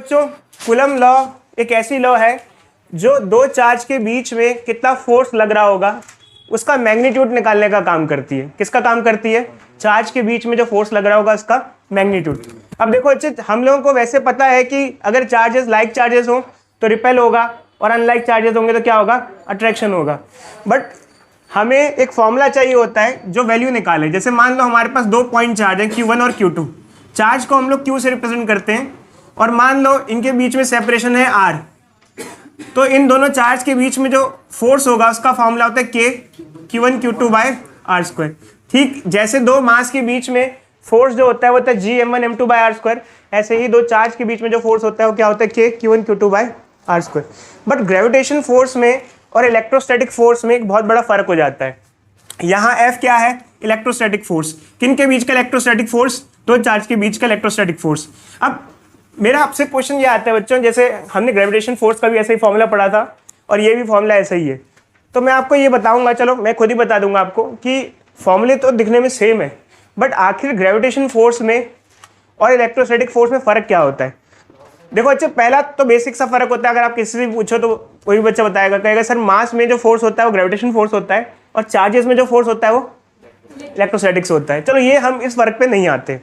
बच्चों coulomb law एक ऐसी लॉ है जो दो चार्ज के बीच में कितना फोर्स लग रहा होगा उसका मैग्नीट्यूड निकालने का काम करती है। किसका काम करती है? चार्ज के बीच में जो फोर्स लग रहा होगा उसका मैग्नीट्यूड। अब देखो अच्छे, हम लोगों को वैसे पता है कि अगर चार्जेस लाइक चार्जेस हो तो रिपेल होगा और अनलाइक चार्जेस होंगे तो क्या होगा? अट्रैक्शन होगा। बट हमें एक फॉर्मूला चाहिए होता है जो वैल्यू निकाले। जैसे मान लो हमारे पास 2 पॉइंट चार्ज है Q1 और Q2। चार्ज को हम लोग Q से रिप्रेजेंट करते हैं और मान लो इनके बीच में सेपरेशन है R, तो इन दोनों चार्ज के बीच में जो फोर्स होगा उसका फॉर्मूला होता है K Q1 Q2 by R square. ठीक जैसे दो मास के बीच में फोर्स जो होता है वो होता है G M1 M2 by R square, ऐसे ही दो चार्ज के बीच में जो फोर्स होता है वो क्या होता है K Q1 Q2 by R square. But gravitation force में और इलेक्ट्रोस्टैटिक फोर्स में एक बहुत बड़ा फर्क हो जाता है। यहाँ F क्या है? Electrostatic force. किन के बीच का इलेक्ट्रोस्टैटिक फोर्स? दो चार्ज के बीच का इलेक्ट्रोस्टैटिक फोर्स। अब मेरा आपसे क्वेश्चन ये आता है बच्चों, जैसे हमने ग्रेविटेशन फोर्स का भी ऐसा ही फॉर्मूला पढ़ा था और ये भी फॉर्मूला ऐसा ही है, तो मैं आपको ये बताऊंगा, चलो मैं खुद ही बता दूंगा आपको कि फॉर्मूले तो दिखने में सेम है बट आखिर ग्रेविटेशन फोर्स में और इलेक्ट्रोस्टैटिक फोर्स में फ़र्क क्या होता है। देखो अच्छा, पहला तो बेसिक सा फर्क होता है। अगर आप किसी से भी पूछो तो कोई भी बच्चा बताएगा, कहेगा सर मास में जो फोर्स होता है वो ग्रेविटेशन फोर्स होता है और चार्जेस में जो फोर्स होता है वो इलेक्ट्रोस्टैटिक्स होता है। चलो ये हम इस फर्क पे नहीं आते,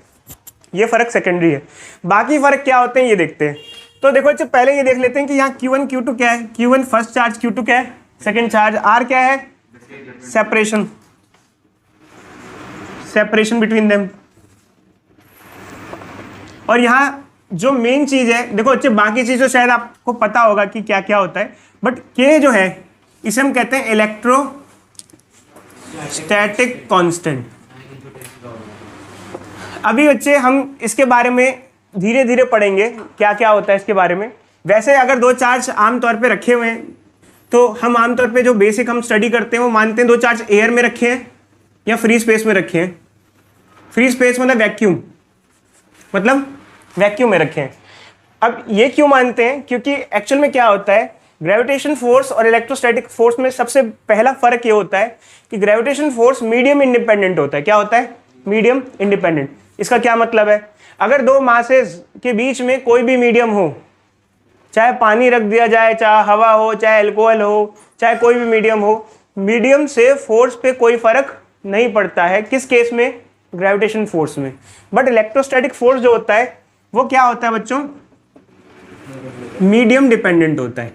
ये फर्क सेकेंडरी है। बाकी फर्क क्या होते हैं ये देखते हैं। तो देखो अच्छा, पहले ये देख लेते हैं कि यहाँ Q1 Q2 क्या है। Q1 फर्स्ट चार्ज, Q2 क्या है? Second charge. R क्या है? Separation, separation between them. और यहाँ जो मेन चीज है, देखो अच्छे बाकी चीज तो शायद आपको पता होगा कि क्या क्या होता है, बट K जो है इसे हम कहते हैं इलेक्ट्रोस्टैटिक कांस्टेंट। अभी बच्चे हम इसके बारे में धीरे धीरे पढ़ेंगे क्या क्या होता है इसके बारे में। वैसे अगर दो चार्ज आमतौर पे रखे हुए हैं तो हम आमतौर पे जो बेसिक हम स्टडी करते हैं वो मानते हैं दो चार्ज एयर में रखे हैं या फ्री स्पेस में रखे हैं। फ्री स्पेस मतलब वैक्यूम में रखे हैं। अब ये क्यों मानते हैं? क्योंकि एक्चुअल में क्या होता है, ग्रेविटेशन फोर्स और इलेक्ट्रोस्टैटिक फोर्स में सबसे पहला फर्क ये होता है कि ग्रेविटेशन फोर्स मीडियम इंडिपेंडेंट होता है। क्या होता है? Medium independent. इसका क्या मतलब है? अगर दो मासेस के बीच में कोई भी मीडियम हो, चाहे पानी रख दिया जाए, चाहे हवा हो, चाहे अल्कोहल हो, चाहे कोई भी मीडियम हो, मीडियम से फोर्स पे कोई फर्क नहीं पड़ता है। किस केस में? ग्रेविटेशन फोर्स में। बट इलेक्ट्रोस्टैटिक फोर्स जो होता है वो क्या होता है बच्चों? मीडियम डिपेंडेंट होता है।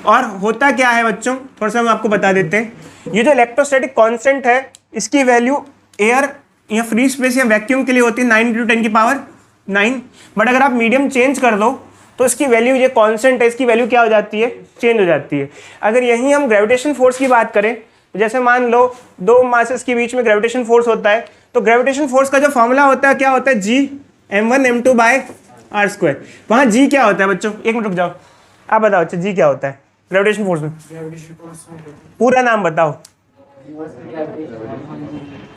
और होता क्या है बच्चों, थोड़ा सा हम आपको बता देते हैं। ये जो इलेक्ट्रोस्टैटिक कांस्टेंट है इसकी वैल्यू एयर या फ्री स्पेस या वैक्यूम के लिए होती है 9 × 10⁹। बट अगर आप मीडियम चेंज कर दो तो इसकी वैल्यू, ये कांस्टेंट है, इसकी वैल्यू क्या हो जाती है? चेंज हो जाती है। अगर यहीं हम ग्रेविटेशन फोर्स की बात करें, जैसे मान लो दो मासेस के बीच में ग्रेविटेशन फोर्स होता है, तो ग्रेविटेशन फोर्स का जो फॉर्मूला होता है क्या होता है? G M1 M2 by R square. वहाँ G क्या होता है बच्चों? एक मिनट रुक जाओ, आप बताओ अच्छा G क्या होता है ग्रेविटेशन फोर्स में? पूरा नाम बताओ।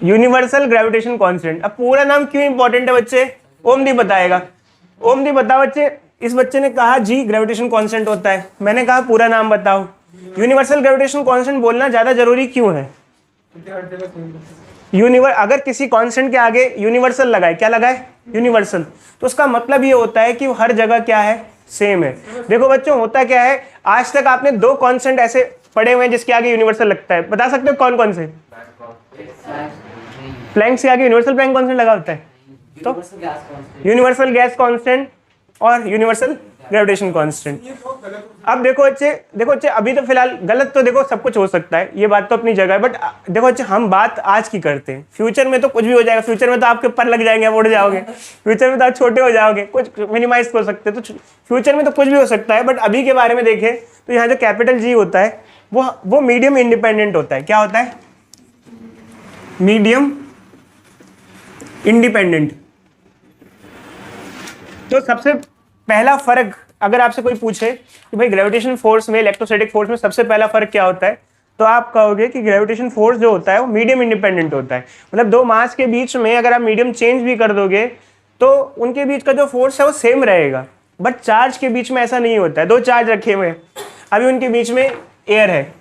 Universal gravitation constant. अब पूरा नाम क्यों इंपॉर्टेंट है बच्चे? ओम दी बताएगा। ओम दी बताओ बच्चे, इस बच्चे ने कहा G ग्रेविटेशन कांस्टेंट होता है, मैंने कहा पूरा नाम बताओ। यूनिवर्सल ग्रेविटेशन कांस्टेंट बोलना ज्यादा जरूरी क्यों है? अगर किसी कांस्टेंट के आगे यूनिवर्सल लगाए, क्या लगाए? यूनिवर्सल, तो उसका मतलब ये होता है कि वो हर जगह क्या है? सेम है। देखो बच्चों होता क्या है, आज तक आपने दो कांस्टेंट ऐसे पढ़े हुए हैं जिसके आगे यूनिवर्सल लगता है, बता सकते हो कौन कौन से? प्लैंक के आगे यूनिवर्सल प्लैंक कांस्टेंट लगा होता है, तो यूनिवर्सल गैस कांस्टेंट और यूनिवर्सल ग्रेविटेशन कांस्टेंट। अब देखो अच्छे अभी तो फिलहाल गलत, तो देखो सब कुछ हो सकता है, ये बात तो अपनी जगह है, बट देखो अच्छे हम बात आज की करते हैं। फ्यूचर में तो कुछ भी हो जाएगा, फ्यूचर में तो आपके पर लग जाएंगे, आप उड़ जाओगे, फ्यूचर में तो आप छोटे हो जाओगे, कुछ मिनिमाइज कर सकते हैं, तो फ्यूचर में तो कुछ भी हो सकता है। बट अभी के बारे में देखें तो यहाँ जो कैपिटल G होता है वो मीडियम इंडिपेंडेंट होता है। क्या होता है? Medium independent. तो सबसे पहला फर्क, अगर आपसे कोई पूछे कि भाई ग्रेविटेशन फोर्स में इलेक्ट्रोस्टैटिक फोर्स में सबसे पहला फर्क क्या होता है, तो आप कहोगे कि ग्रेविटेशन फोर्स जो होता है वो मीडियम इंडिपेंडेंट होता है। मतलब दो मास के बीच में अगर आप मीडियम चेंज भी कर दोगे तो उनके बीच का जो फोर्स है वो सेम रहेगा। बट चार्ज के बीच में ऐसा नहीं होता है। दो चार्ज रखे हुए हैं, अभी उनके बीच में एयर है,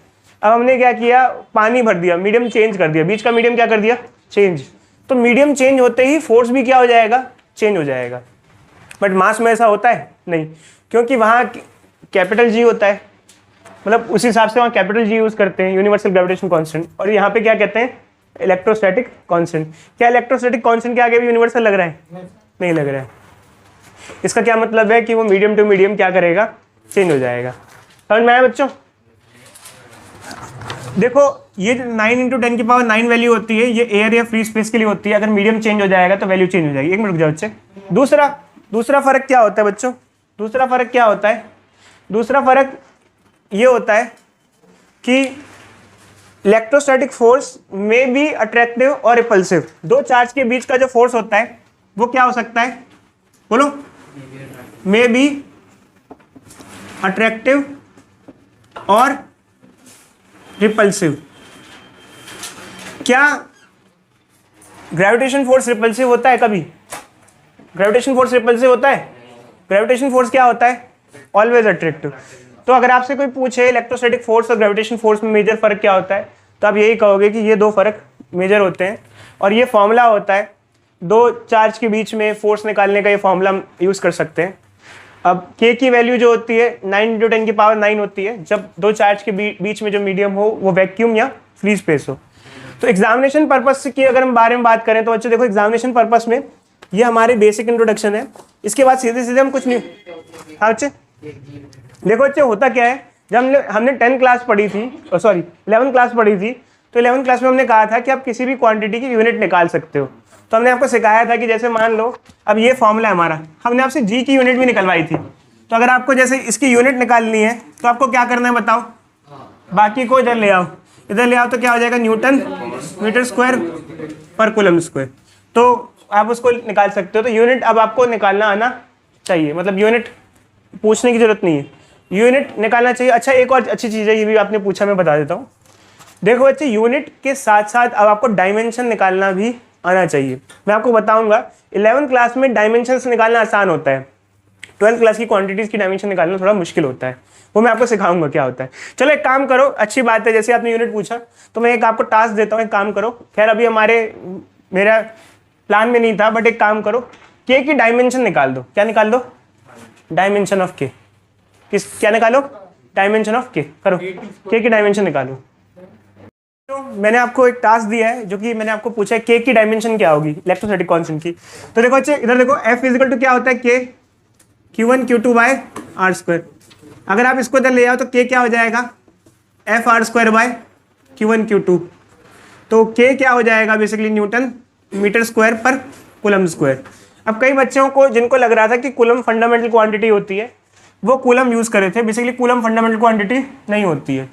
अब हमने क्या किया? पानी भर दिया, मीडियम चेंज कर दिया, बीच का मीडियम क्या कर दिया? चेंज। तो मीडियम चेंज होते ही फोर्स भी क्या हो जाएगा? चेंज हो जाएगा। बट मास में ऐसा होता है? नहीं, क्योंकि वहाँ कैपिटल जी होता है, मतलब उस हिसाब से वहाँ कैपिटल जी यूज़ करते हैं, यूनिवर्सल ग्रेविटेशन कांस्टेंट। और यहाँ पे क्या कहते हैं, इलेक्ट्रोस्टैटिक कांस्टेंट। क्या इलेक्ट्रोस्टैटिक कांस्टेंट के आगे भी यूनिवर्सल लग रहा है? नहीं लग रहा है। इसका क्या मतलब है कि वो मीडियम टू मीडियम क्या करेगा, चेंज हो जाएगा। समझ में आया बच्चों? देखो ये 9 × 10⁹ वैल्यू होती है, ये एयर या फ्री स्पेस के लिए होती है। अगर मीडियम चेंज हो जाएगा तो वैल्यू चेंज हो जाएगी। एक मिनट रुक जाओ बच्चे। दूसरा फर्क क्या होता है बच्चों? दूसरा फर्क क्या होता है? दूसरा फर्क ये होता है कि इलेक्ट्रोस्टैटिक फोर्स में बी अट्रैक्टिव और रिपल्सिव। दो चार्ज के बीच का जो फोर्स होता है वो क्या हो सकता है, बोलो? मे बी अट्रैक्टिव और रिपल्सिव। क्या ग्रेविटेशन फोर्स रिपल्सिव होता है कभी? ग्रेविटेशन फोर्स रिपल्सिव होता है? ग्रेविटेशन फोर्स क्या होता है? Always attractive. तो अगर आपसे कोई पूछे इलेक्ट्रोस्टैटिक फोर्स और ग्रेविटेशन फोर्स में मेजर फर्क क्या होता है, तो आप यही कहोगे कि ये दो फर्क मेजर होते हैं। और ये फॉर्मूला होता है, दो चार्ज के बीच में फोर्स निकालने का, ये फॉर्मूला हम यूज़ कर सकते हैं। अब k की वैल्यू जो होती है 9 × 10⁹ होती है जब दो चार्ज के बीच में जो मीडियम हो वो वैक्यूम या फ्री स्पेस हो। तो एग्जामिनेशन पर्पस की अगर हम बारे में बात करें तो बच्चों देखो, एग्जामिनेशन पर्पस में ये हमारे बेसिक इंट्रोडक्शन है। इसके बाद सीधे सीधे हम कुछ नहीं। हाँ बच्चे देखो बच्चे, होता क्या है, जब हमने 10 क्लास पढ़ी थी, सॉरी 11 क्लास पढ़ी थी, तो 11 क्लास में हमने कहा था कि आप किसी भी क्वांटिटी की यूनिट निकाल सकते हो। तो हमने आपको सिखाया था कि जैसे मान लो अब ये फॉर्मूला है हमारा, हमने आपसे जी की यूनिट भी निकलवाई थी। तो अगर आपको जैसे इसकी यूनिट निकालनी है तो आपको क्या करना है बताओ? बाकी को इधर ले आओ, इधर ले आओ तो क्या हो जाएगा, न्यूटन मीटर स्क्वायर पर कूलम स्क्वायर। तो आप उसको निकाल सकते हो। तो यूनिट अब आपको निकालना आना चाहिए, मतलब यूनिट पूछने की जरूरत नहीं है, यूनिट निकालना चाहिए। अच्छा एक और अच्छी चीज़ है, ये भी आपने पूछा, मैं बता देता हूँ। देखो बच्चे, यूनिट के साथ साथ अब आपको डायमेंशन निकालना भी आना चाहिए। मैं आपको बताऊंगा, 11 क्लास में डायमेंशंस निकालना आसान होता है, 12 क्लास की क्वांटिटीज़ की डायमेंशन निकालना थोड़ा मुश्किल होता है। वो मैं आपको सिखाऊंगा क्या होता है। चलो एक काम करो, अच्छी बात है, जैसे आपने यूनिट पूछा तो मैं एक आपको टास्क देता हूँ, एक काम करो। खैर अभी मेरा प्लान में नहीं था, बट एक काम करो, के की डायमेंशन निकाल दो। क्या निकाल दो? डायमेंशन ऑफ के। क्या निकालो? डायमेंशन ऑफ के। करो, के की डायमेंशन निकालो। तो मैंने आपको एक टास्क दिया है, जो कि मैंने आपको पूछा है के की डायमेंशन क्या होगी इलेक्ट्रोस्टैटिक कांस्टेंट की। तो देखो बच्चे इधर देखो, F इक्वल टू क्या होता है, के Q1 Q2 by R square. अगर आप इसको इधर ले आओ तो के क्या हो जाएगा, F R square by Q1 Q2। तो के क्या हो जाएगा बेसिकली, न्यूटन मीटर स्क्वायर पर कूलम स्क्वायर। अब कई बच्चों को जिनको लग रहा था कि कूलम फंडामेंटल क्वांटिटी होती है, वो कूलम यूज करे थे। बेसिकली कूलम फंडामेंटल क्वांटिटी नहीं होती है।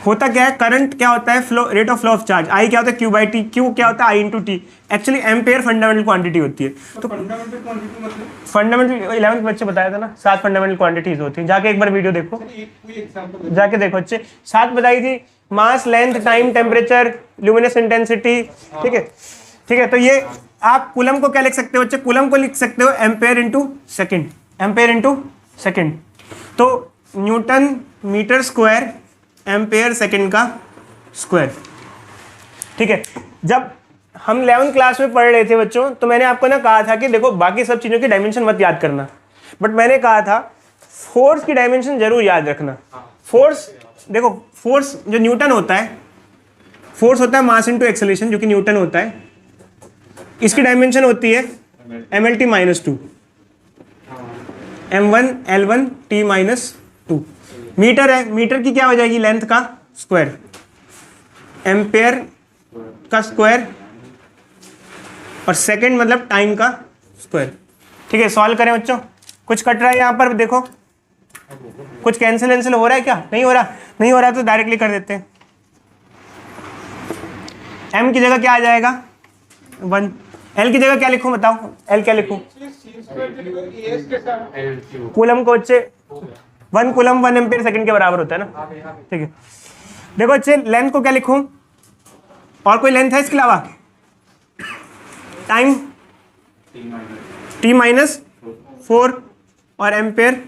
होता क्या है, करंट क्या होता है, flow, rate of flow of charge. I क्या होता है, Q बाई टी। Q क्या होता है, I × T। Actually ampere fundamental quantity होती है। तो फंडामेंटल 11th बच्चे बताया था ना, 7 फंडामेंटल क्वांटिटीज होती है। जाके एक बार वीडियो देखो, जाके देखो बच्चे। 7 बताई थी, mass, length, time, temperature, luminous intensity. ठीक है, ठीक है। तो ये आप कूलम को क्या लिख सकते हो बच्चे, कूलम को लिख सकते हो ampere into second, ampere into second. तो newton metre square ampere second का स्क्वायर। ठीक है। जब हम 11th क्लास में पढ़ रहे थे बच्चों, तो मैंने आपको ना कहा था कि देखो बाकी सब चीज़ों की डायमेंशन मत याद करना, बट मैंने कहा था फोर्स की डायमेंशन जरूर याद रखना। फोर्स देखो, फोर्स जो न्यूटन होता है, फोर्स होता है मास इंटू एक्सेलरेशन, जो कि न्यूटन होता है। इसकी डायमेंशन होती है mlt -2, m1 l1 t -2। Metre है, मीटर की क्या हो जाएगी, लेंथ का स्क्वायर, एम्पेयर का स्क्वायर, और सेकंड मतलब टाइम का स्क्वायर। ठीक है, सॉल्व करें बच्चों। कुछ कट रहा है यहाँ पर देखो, कुछ कैंसिल हो रहा है क्या? नहीं हो रहा, नहीं हो रहा तो डायरेक्टली कर देते हैं। m की जगह क्या आ जाएगा, 1। l की जगह क्या लिखूं बताओ, l क्या लिखूं? कूलम को बच्चे 1 कूलम 1 एम्पेयर सेकंड के बराबर होता है ना। ठीक है, देखो बच्चे लेंथ को क्या लिखूं, और कोई लेंथ है इसके अलावा? टाइम t -4 और एम्पेयर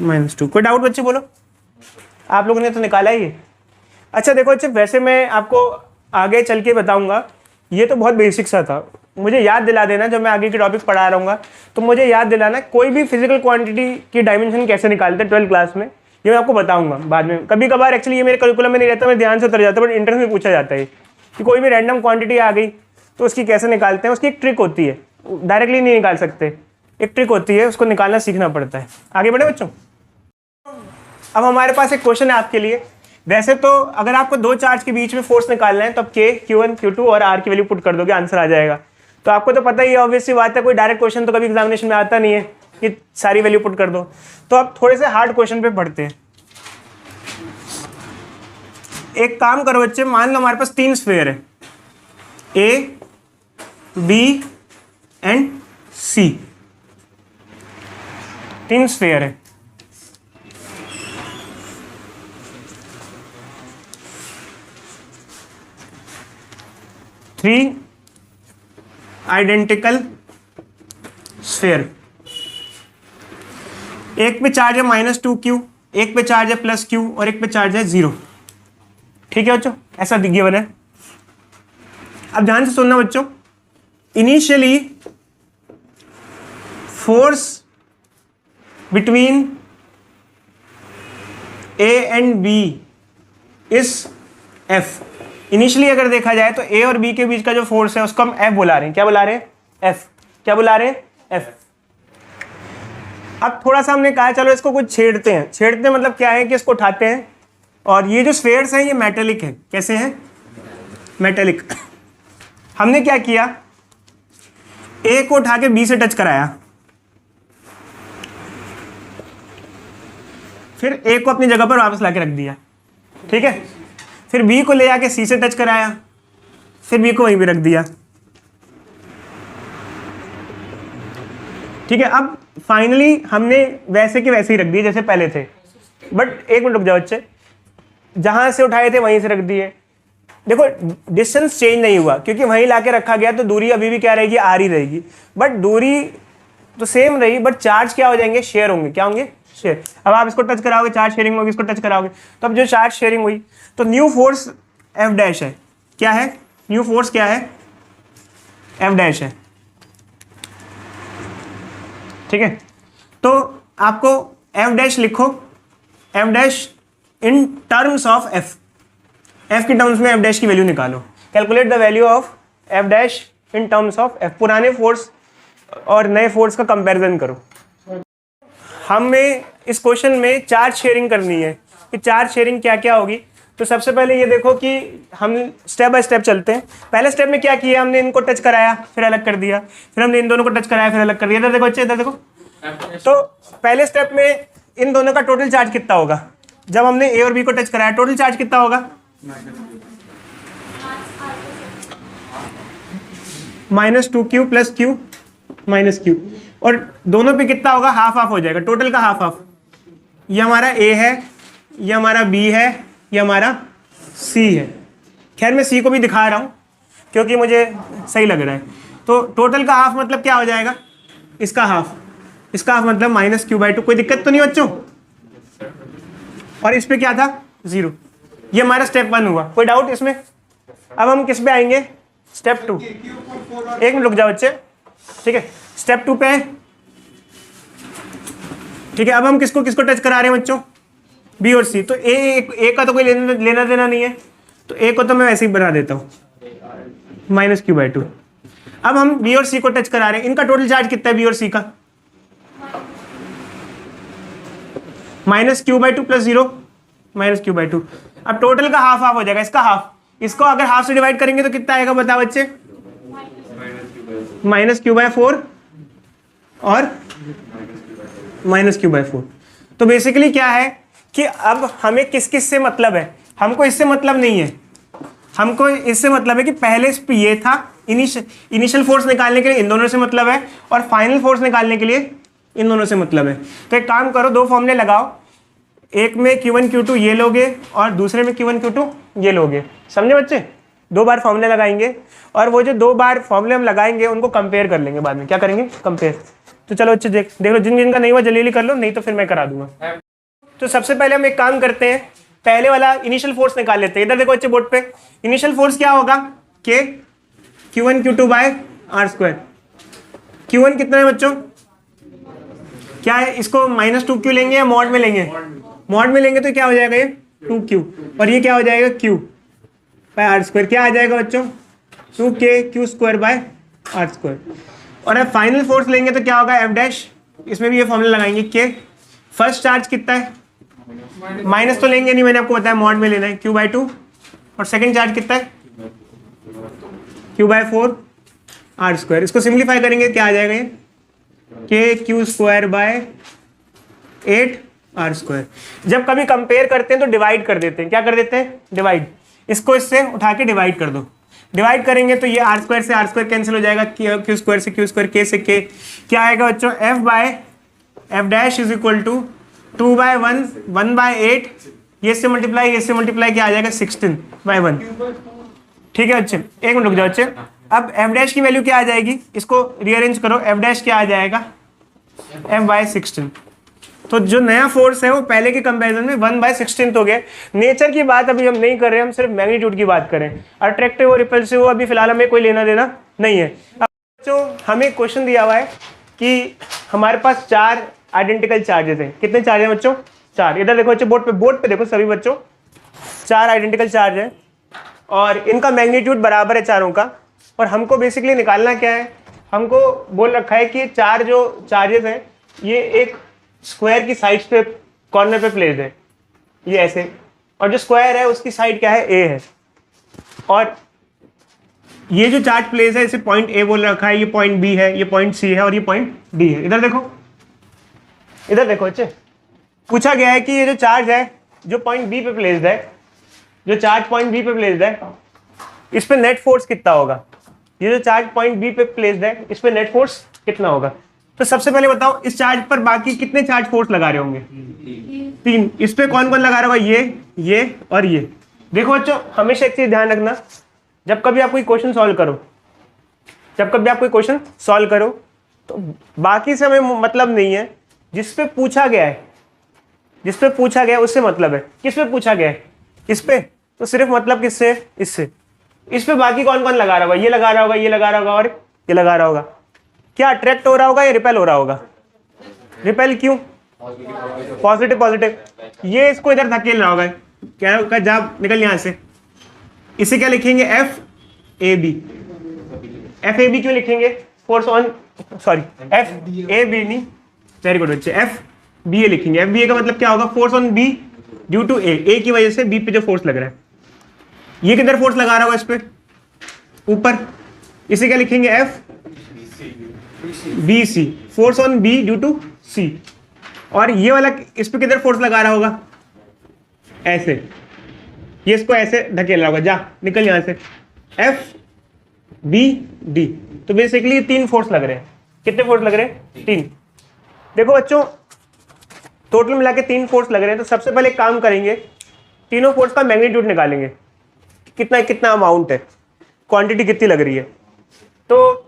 -2। कोई डाउट बच्चे बोलो, आप लोगों ने तो निकाला ही है। अच्छा देखो बच्चे, वैसे मैं आपको आगे चल के बताऊंगा, ये तो बहुत बेसिक सा था, मुझे याद दिला देना जब मैं आगे की टॉपिक पढ़ा रहूँगा, तो मुझे याद दिलाना कोई भी फिजिकल क्वांटिटी की डायमेंशन कैसे निकालते हैं 12th क्लास में, ये मैं आपको बताऊंगा बाद में। कभी कभार एक्चुअली ये मेरे करिकुलम में नहीं रहता, मैं ध्यान से उतर जाता है, बट इंटरव्यू में पूछा जाता है कि कोई भी रैंडम क्वांटिटी आ गई तो उसकी कैसे निकालते हैं। उसकी एक ट्रिक होती है, डायरेक्टली नहीं निकाल सकते, एक ट्रिक होती है, उसको निकालना सीखना पड़ता है। आगे बढ़े बच्चों। अब हमारे पास एक क्वेश्चन है आपके लिए। वैसे तो अगर आपको दो चार्ज के बीच में फोर्स निकालना है तो आप K, Q1, Q2 और R की वैल्यू पुट कर दोगे, आंसर आ जाएगा। तो आपको तो पता ही है, ऑब्वियस सी बात है, कोई डायरेक्ट क्वेश्चन तो कभी एग्जामिनेशन में आता नहीं है कि सारी वैल्यू पुट कर दो। तो अब थोड़े से हार्ड क्वेश्चन पे पढ़ते हैं। एक काम करो बच्चे, मान लो हमारे पास 3 स्फीयर है, A, B and C। 3 sphere है। Three identical sphere. एक पे चार्ज है -2Q, एक पे चार्ज है +Q और एक पे चार्ज है 0। ठीक है बच्चों, ऐसा गिवन है। अब ध्यान से सुनना बच्चों, initially force between A and B is F। Initially अगर देखा जाए तो A और B के बीच का जो फोर्स है उसको हम F बुला रहे हैं। क्या बुला रहे हैं? F। क्या बुला रहे हैं? F। अब थोड़ा सा हमने कहा चलो इसको कुछ छेड़ते हैं। छेड़ते हैं मतलब क्या है कि इसको उठाते हैं, और ये जो स्फीयर्स हैं ये मेटेलिक है। कैसे हैं? मेटेलिक। हमने क्या किया, A को उठा के B से टच कराया, फिर A को अपनी जगह पर वापस लाके रख दिया। ठीक है, फिर B को ले आके C से टच कराया, फिर B को वहीं भी रख दिया। ठीक है, अब फाइनली हमने वैसे के वैसे ही रख दिए जैसे पहले थे। बट एक मिनट रुक जाओ बच्चे, जहां से उठाए थे वहीं से रख दिए। देखो डिस्टेंस चेंज नहीं हुआ, क्योंकि वहीं लाके रखा गया तो दूरी अभी भी क्या रहेगी? R ही रहेगी। बट दूरी तो सेम रही, बट चार्ज क्या हो जाएंगे? शेयर होंगे। क्या होंगे? शेयर। अब आप इसको टच कराओगे, चार्ज शेयरिंग होगी, इसको टच कराओगे, तो अब जो चार्ज शेयरिंग हुई तो न्यू फोर्स F डैश है। क्या है? न्यू फोर्स क्या है? F डैश है। ठीक है, तो आपको F डैश लिखो, F dash in terms of F। F के टर्म्स में F डैश की वैल्यू निकालो। Calculate the value of F dash in terms of F। पुराने फोर्स और नए फोर्स का कंपैरिजन करो। हमें इस क्वेश्चन में चार्ज शेयरिंग करनी है कि चार्ज शेयरिंग क्या क्या होगी। तो सबसे पहले ये देखो कि हम स्टेप बाय स्टेप चलते हैं। पहले स्टेप में क्या किया, हमने इनको टच कराया फिर अलग कर दिया, फिर हमने इन दोनों को टच कराया फिर अलग कर दिया। इधर देखो बच्चे, इधर देखो। तो पहले स्टेप में इन दोनों का टोटल चार्ज कितना होगा? जब हमने A और B को टच कराया टोटल चार्ज कितना होगा? -2Q + Q -Q, और दोनों पे कितना होगा? हाफ हाफ हो जाएगा, टोटल का हाफ हाफ। ये हमारा A है, ये हमारा B है, ये हमारा C है। खैर मैं C को भी दिखा रहा हूँ क्योंकि मुझे सही लग रहा है। तो टोटल का हाफ मतलब क्या हो जाएगा? इसका हाफ। इसका हाफ मतलब -Q/2। कोई दिक्कत तो नहीं बच्चों? और इस पे क्या था? 0। ये हमारा स्टेप 1 हुआ। कोई डाउट इसमें? अब हम किस पे आएंगे? स्टेप 2। एक मिनट रुक जाओ बच्चे। ठीक है, स्टेप 2 पे है। ठीक है, अब हम किसको किसको टच करा रहे हैं बच्चों? B और C। तो A का तो कोई लेना देना नहीं है, तो A को तो मैं वैसे ही बना देता हूँ -Q/2। अब हम B और C को टच करा रहे हैं। इनका टोटल चार्ज कितना है B और C का? -Q/2 + 0 -Q/2। अब टोटल का हाफ हाफ हो जाएगा, इसका हाफ। इसको अगर हाफ से डिवाइड करेंगे तो कितना आएगा बताओ बच्चे? -Q/4 और -Q/4। तो बेसिकली क्या है कि अब हमें किस किस से मतलब है? हमको इससे मतलब नहीं है, हमको इससे मतलब है कि पहले ये था इनिशियल फोर्स निकालने के लिए इन दोनों से मतलब है, और फाइनल फोर्स निकालने के लिए इन दोनों से मतलब है। तो एक काम करो, 2 फॉर्मूले लगाओ। एक में Q1 Q2 ये लोगे और दूसरे में Q1 Q2 ये लोगे। समझे बच्चे? 2 बार फॉर्मूले लगाएंगे, और वो जो 2 बार फॉर्मूले हम लगाएंगे उनको कंपेयर कर लेंगे बाद में। क्या करेंगे? कंपेयर। तो चलो बच्चे देख लो, जिन जिनका नहीं हुआ जल्दी कर लो, नहीं तो फिर मैं करा दूंगा। तो सबसे पहले हम एक काम करते हैं, पहले वाला इनिशियल फोर्स निकाल लेते हैं। इधर देखो बच्चे बोर्ड पे, इनिशियल फोर्स क्या होगा? K Q1 Q2/R are square. Q1 कितना है बच्चों, क्या है, इसको -2Q लेंगे या मॉड में लेंगे, मॉड में लेंगे तो क्या हो जाएगा ये 2Q, और ये क्या हो जाएगा Q बाय आर स्क्वायर। क्या आ जाएगा बच्चों 2KQ² बाय आर स्क्वायर। और अब फाइनल फोर्स लेंगे तो क्या होगा F डैश, इसमें भी ये फॉर्मूला लगाएंगे K। फर्स्ट चार्ज कितना है, माइनस तो लेंगे नहीं, मैंने आपको बताया मॉड में लेना है Q/2, और सेकंड चार्ज कितना है Q/4 आर स्क्वायर। इसको सिंप्लीफाई करेंगे क्या आ जाएगा ये KQ² बाय 8 आर स्क्वायर। जब कभी कंपेयर करते हैं तो डिवाइड कर देते हैं, क्या कर देते हैं डिवाइड, इसको इससे उठा के डिवाइड कर दो। डिवाइड करेंगे तो ये आर स्क्वायर से आर स्क्वायर कैंसिल हो जाएगा, क्यू स्क्वायर से क्यू स्क्वायर, के से के, क्या आएगा बच्चों F dash is equal to 2/1 1/8, ये से मल्टीप्लाई क्या आ जाएगा 16/1। ठीक है बच्चे, एक मिनट रुक जाओ बच्चे। अब F डैश की वैल्यू क्या आ जाएगी, इसको रीअरेंज करो, F डैश क्या आ जाएगा F/16। तो जो नया फोर्स है वो पहले के कंपैरिजन में 1/16 हो गया। नेचर की बात अभी हम नहीं कर रहे, हम सिर्फ मैग्नीट्यूड की बात करें। अट्रैक्टिव और रिपल्सिव अभी फिलहाल हमें कोई लेना देना नहीं है। अब जो हमें क्वेश्चन दिया हुआ है कि हमारे पास 4 आइडेंटिकल चार्जेस हैं। कितने चार्ज हैं बच्चों, 4। इधर देखो बच्चों, बोर्ड पे देखो सभी बच्चों, 4 आइडेंटिकल चार्ज है और इनका मैग्नीट्यूड बराबर है चारों का। और हमको बेसिकली निकालना क्या है, हमको बोल रखा है कि 4 जो चार्जेस हैं ये एक स्क्वायर की साइड्स पे कॉर्नर पे प्लेस्ड है, ये ऐसे, और जो स्क्वायर है उसकी साइड क्या है A है, और ये जो चार्ज प्लेस है इसे पॉइंट A बोल रखा है, ये पॉइंट B है, ये पॉइंट C है और ये पॉइंट D है। इधर देखो बच्चे, पूछा गया है कि ये जो चार्ज है जो पॉइंट B पे प्लेस्ड है, जो चार्ज पॉइंट B पे प्लेस्ड है, इस पे नेट फोर्स कितना होगा। ये जो चार्ज पॉइंट B पे प्लेस्ड है इस पे नेट फोर्स कितना होगा। तो सबसे पहले बताओ इस चार्ज पर बाकी कितने चार्ज फोर्स लगा रहे होंगे, 3। इस पे कौन कौन लगा रहा होगा, ये और ये। देखो बच्चों, हमेशा एक चीज ध्यान रखना, जब कभी आप कोई क्वेश्चन सॉल्व करो तो बाकी से हमें मतलब नहीं है, जिस पे पूछा गया है उससे मतलब है। किस पे पूछा गया है, इस पे, तो सिर्फ मतलब किससे, इससे। इस पे बाकी कौन कौन लगा रहा होगा, ये लगा रहा होगा, ये लगा रहा होगा और ये लगा रहा होगा। क्या अट्रैक्ट हो रहा होगा या रिपेल हो रहा होगा, रिपेल। क्यों, पॉजिटिव। ये इसको इधर धकेल रहा होगा, क्या होगा, जा निकल यहां से। इसे क्या लिखेंगे FAB क्यों लिखेंगे, फोर्स ऑन, सॉरी FAB नहीं, वेरी गुड बच्चे, FBA लिखेंगे। FBA का मतलब क्या होगा, force on B due to A की वजह से B पे जो फोर्स लग रहा है। ये किधर फोर्स लगा रहा होगा, इस पे ऊपर, इसे क्या लिखेंगे FBC, force on B due to C। और ये वाला इस पे किधर फोर्स लगा रहा होगा, ऐसे, ये इसको ऐसे धकेल रहा होगा, जा निकल यहां से, FBD। तो बेसिकली 3 फोर्स लग रहे हैं। कितने फोर्स लग रहे हैं, 3। देखो बच्चों, टोटल मिला के 3 फोर्स लग रहे हैं। तो सबसे पहले एक काम करेंगे, तीनों फोर्स का मैग्नीट्यूड निकालेंगे, कितना अमाउंट है, क्वांटिटी कितनी लग रही है। तो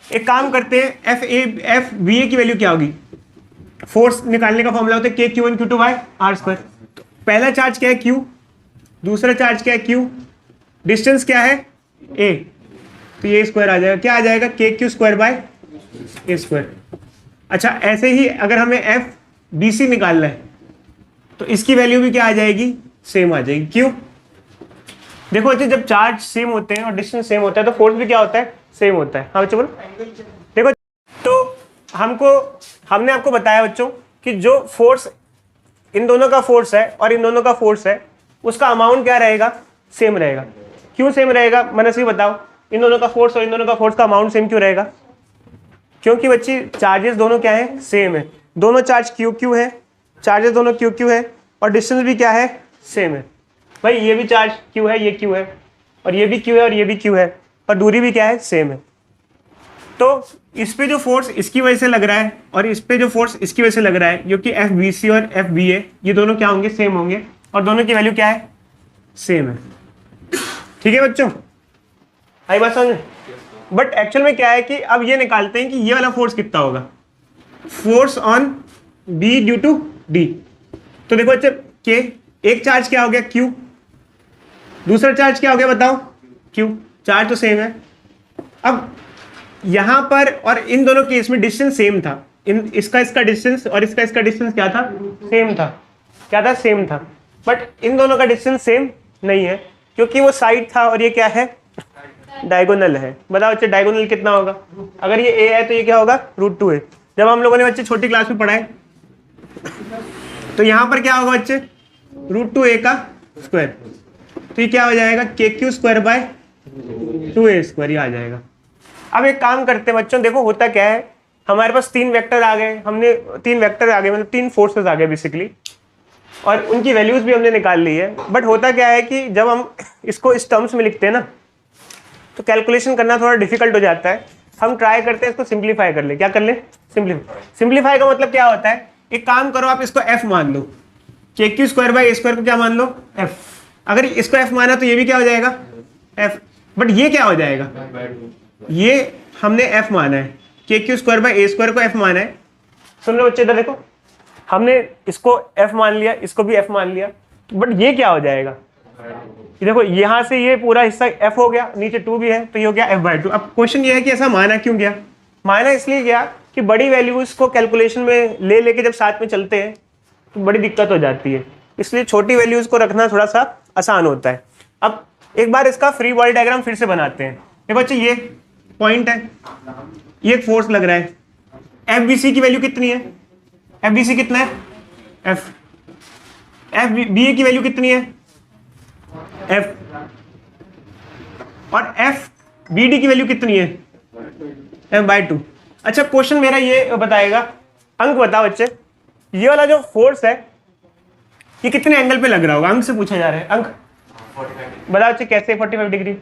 एक काम करते हैं, FBA की वैल्यू क्या होगी, फोर्स निकालने का फॉर्मूला होता है KQ1 Q2 by R square. पहला चार्ज क्या है Q, दूसरा चार्ज क्या है Q, डिस्टेंस क्या है A, तो ये स्क्वायर आ जाएगा, क्या आ जाएगा KQ² बाय A स्क्वायर। अच्छा, ऐसे ही अगर हमें FBC निकालना है तो इसकी वैल्यू भी क्या आ जाएगी, सेम आ जाएगी। क्यों, देखो बच्चे, जब चार्ज सेम होते हैं और डिस्टेंस सेम होता है तो फोर्स भी क्या होता है, सेम होता है। हाँ बच्चों बोलो। देखो, तो हमने आपको बताया बच्चों कि जो फोर्स इन दोनों का फोर्स है और इन दोनों का फोर्स है, उसका अमाउंट क्या रहेगा, सेम रहेगा। क्यों सेम रहेगा, मनस्वी बताओ, इन दोनों का फोर्स और इन दोनों का फोर्स का अमाउंट सेम क्यों रहेगा। क्योंकि बच्ची चार्जेस दोनों क्या है, सेम है। दोनों चार्ज QQ है, चार्जेस दोनों QQ है और डिस्टेंस भी क्या है, सेम है। भाई ये भी चार्ज Q है, ये Q है, और ये भी Q है और ये भी Q है, और दूरी भी क्या है, सेम है। तो इस पे जो फोर्स इसकी वजह से लग रहा है और इस पे जो फोर्स इसकी वजह से लग रहा है, जो कि FBC और FBA, ये दोनों क्या होंगे, सेम होंगे, और दोनों की वैल्यू क्या है, सेम है। ठीक है बच्चों, आई बात समझ। बट एक्चुअल में क्या है कि अब ये निकालते हैं कि ये वाला फोर्स कितना होगा, force on B due to D। तो देखो बच्चे, के एक चार्ज क्या हो गया Q, दूसरा चार्ज क्या हो गया बताओ Q, चार्ज तो सेम है। अब यहाँ पर और इन दोनों केस में डिस्टेंस सेम था, इसका डिस्टेंस और इसका डिस्टेंस क्या था, सेम था, क्या था, सेम था। बट इन दोनों का डिस्टेंस सेम नहीं है क्योंकि वो साइड था और ये क्या है, डायगोनल है। बताओ बच्चे डायगोनल कितना होगा, अगर ये ए है तो ये क्या होगा, √2 है। जब हम लोगों ने बच्चे छोटी क्लास में पढ़ा है तो यहाँ पर क्या होगा बच्चे, √2a का स्क्वायर, तो ये क्या हो जाएगा, KQ²/2a² ये आ जाएगा। अब एक काम करते हैं बच्चों, देखो होता क्या है, हमारे पास 3 वेक्टर आ गए, मतलब 3 फोर्सेस आ गए बेसिकली, और उनकी वैल्यूज भी हमने निकाल ली है। बट होता क्या है कि जब हम इसको इस टर्म्स में लिखते हैं ना तो कैलकुलेशन करना थोड़ा डिफिकल्ट हो जाता है। हम ट्राई करते हैं इसको सिंप्लीफाई कर ले, क्या कर ले, सिंप्लीफाई का मतलब क्या होता है, एक काम करो आप इसको f मान लो, KQ²/a² को क्या मान लो, f। अगर इसको f माना तो ये भी क्या हो जाएगा, f। बट ये क्या हो जाएगा, ये हमने f माना है, KQ²/a² को f माना है। सुन लो बच्चे इधर देखो, हमने इसको f मान लिया, इसको भी f मान लिया, बट ये क्या हो जाएगा, ये देखो यहाँ से ये पूरा हिस्सा f हो गया, नीचे 2 भी है तो ये हो गया f/2। अब क्वेश्चन ये है कि ऐसा माना क्यों गया, माना इसलिए गया कि बड़ी वैल्यूज को कैलकुलेशन में लेके जब साथ में चलते हैं तो बड़ी दिक्कत हो जाती है, इसलिए छोटी वैल्यूज को रखना थोड़ा सा आसान होता है। अब एक बार इसका फ्री बॉडी डायग्राम फिर से बनाते हैं। देखो बच्चे ये पॉइंट है, ये एक फोर्स लग रहा है, FBC की वैल्यू कितनी है, FBC कितना है, F। FBA की वैल्यू कितनी है, F। और FBD की वैल्यू कितनी है, F/2। अच्छा क्वेश्चन मेरा ये बताएगा, अंक बताओ बच्चे, ये वाला जो फोर्स है ये कितने एंगल पे लग रहा होगा, अंक से पूछा जा रहा है, अंक बताओ बच्चे कैसे 45 डिग्री।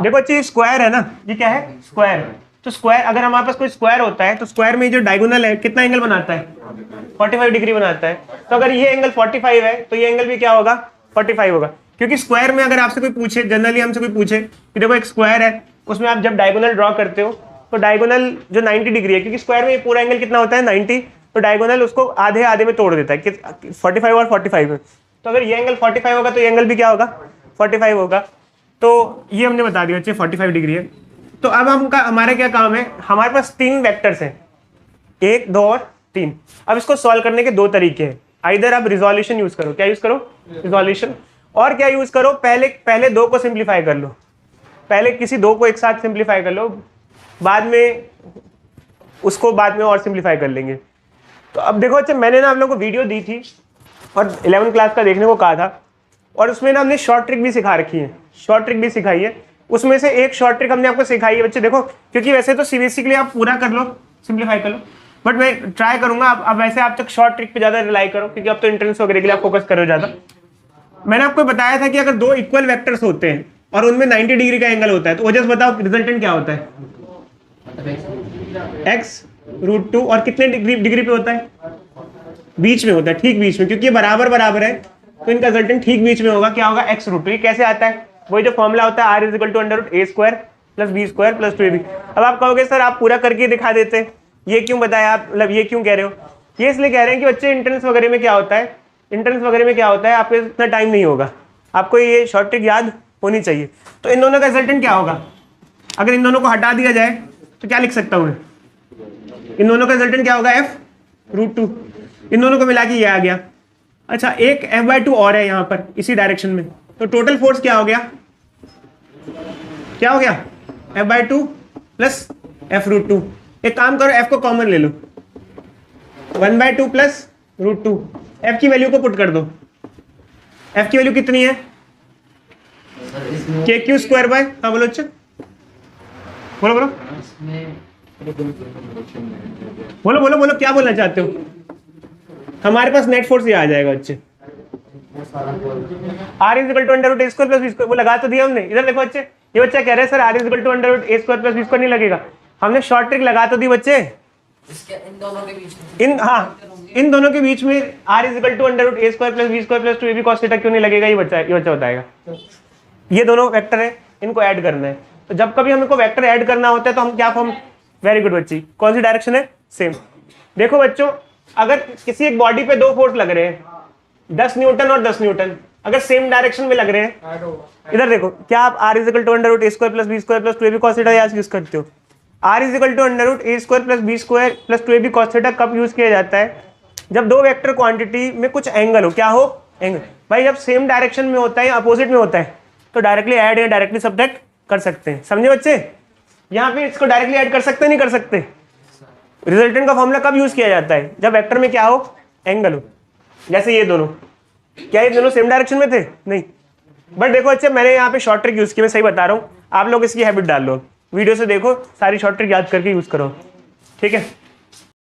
देखो बच्चे स्क्वायर है ना, ये क्या है, स्क्वायर। तो स्क्वायर, अगर हमारे पास कोई स्क्वायर होता है तो स्क्वायर में जो डायगोनल है कितना एंगल बनाता है, 45 डिग्री बनाता है। तो अगर ये एंगल 45 है तो ये एंगल भी क्या होगा, 45 होगा। क्योंकि स्क्वायर में अगर आपसे कोई पूछे, जनरली हमसे कोई पूछे कि देखो एक स्क्वायर है, उसमें आप जब डायगोनल ड्रॉ करते हो तो डायगोनल जो 90 डिग्री है, क्योंकि स्क्वायर में पूरा एंगल कितना होता है 90, तो डायगोनल उसको आधे आधे में तोड़ देता है कि 45 और 45 में। तो अगर ये एंगल 45 होगा तो ये एंगल भी क्या होगा, 45 होगा। तो ये हमने बता दिया बच्चे 45 डिग्री है। तो अब हमारा क्या काम है, हमारे पास 3 वेक्टर्स हैं, 1, 2 और 3। अब इसको सॉल्व करने के 2 तरीके हैं, आइदर आप रिजोल्यूशन यूज करो, क्या यूज करो, रिजोल्यूशन, और क्या यूज करो, पहले 2 को सिंप्लीफाई कर लो, पहले किसी 2 को एक साथ सिंप्लीफाई कर लो, बाद में उसको बाद में और सिंप्लीफाई कर लेंगे। तो अब देखो अच्छा, मैंने ना आप लोगों को वीडियो दी थी और 11th क्लास का देखने को कहा था, और उसमें ना हमने शॉर्ट ट्रिक भी सिखा रखी है, शॉर्ट ट्रिक भी सिखाई है। उसमें से एक शॉर्ट ट्रिक हमने आपको सिखाई है बच्चे, देखो, क्योंकि वैसे तो सीबीएसई के लिए आप पूरा कर लो, सिंप्लीफाई कर लो, बट मैं ट्राई करूंगा अब वैसे आप तक शॉर्ट ट्रिक पे ज्यादा रिलाई करो, क्योंकि अब तो एंट्रेंस वगैरह के लिए आप फोकस करो ज्यादा। मैंने आपको बताया था कि अगर 2 इक्वल वेक्टर्स होते हैं और उनमें 90 डिग्री का एंगल होता है तो वजह बताओ रिजल्टेंट क्या होता है, x√2, और कितने डिग्री पे होता है, बीच में होता है, ठीक बीच में, क्योंकि ये बराबर बराबर है तो इनका रिजल्टेंट ठीक बीच में होगा, क्या होगा, x√2। ये कैसे आता है, वही जो फॉर्मूला होता है r = a² + b² + 2ab। अब आप कहोगे सर आप पूरा करके दिखा देते, ये क्यों बताया आप, मतलब ये क्यों कह रहे हो, ये इसलिए कह रहे हैं कि बच्चे एंट्रेंस वगैरह में क्या होता है, आपको इतना टाइम नहीं होगा, आपको ये शॉर्ट ट्रिक याद होनी चाहिए। तो इन दोनों का रिजल्टेंट क्या होगा, अगर इन दोनों को हटा दिया जाए तो क्या लिख सकता हूँ मैं, इन दोनों का रिजल्टेंट क्या होगा, f√2, इन दोनों को मिला के ये आ गया। अच्छा एक f/2 और है यहाँ पर इसी डायरेक्शन में, तो टोटल फोर्स क्या हो गया, f/2 + f√2। एक काम करो, f को कॉमन ले लो, 1/2 + √2, f की वैल्यू को पुट कर दो, f की वैल्यू कितनी है, KQ², हाँ बोलो अच्छा, बोलो क्या बोलना चाहते हो। हमारे पास नेट फोर्स ये आ जाएगा बच्चे, r = √a² + b², वो लगा तो दिया हमने। इधर देखो बच्चे, ये बच्चा कह रहे हैं सर r = √a² + b² नहीं लगेगा, हमने शॉर्ट ट्रिक लगा तो दी बच्चे, इन दोनों के बीच में r = √a² + b² + 2ab cos θ क्यों नहीं लगेगा, ये बच्चा बताएगा। ये दोनों वेक्टर है, इनको ऐड करना है, तो जब कभी हमको वेक्टर ऐड करना होता है तो हम क्या फॉर्म, वेरी गुड बच्ची, कौन सी डायरेक्शन है, सेम। देखो बच्चों, अगर किसी एक बॉडी पे 2 फोर्स लग रहे हैं, 10 न्यूटन और 10 न्यूटन, अगर सेम डायरेक्शन में लग रहे हैं, इधर देखो, क्या आप r is equal to under root A square plus B square plus 2ab cos theta use करते हो? r is equal to under root A square plus B square plus 2ab cos theta कब use किया जाता है? जब दो vector quantity में कुछ एंगल हो, क्या हो? एंगल। भाई जब सेम डायरेक्शन में होता है या अपोजिट में होता है तो डायरेक्टली ऐड या डायरेक्टली सब्ट्रैक्ट कर सकते हैं। समझे बच्चे? यहाँ पे इसको डायरेक्टली ऐड कर सकते नहीं कर सकते? रिजल्टेंट का फॉर्मूला कब यूज किया जाता है? जब वेक्टर में क्या हो? एंगल हो। जैसे ये दोनों, क्या ये दोनों सेम डायरेक्शन में थे? नहीं। बट देखो अच्छा, मैंने यहाँ पे शॉर्ट ट्रिक यूज की, मैं सही बता रहा हूँ, आप लोग इसकी हैबिट डाल लो, वीडियो से देखो, सारी शॉर्ट ट्रिक याद करके यूज करो, ठीक है?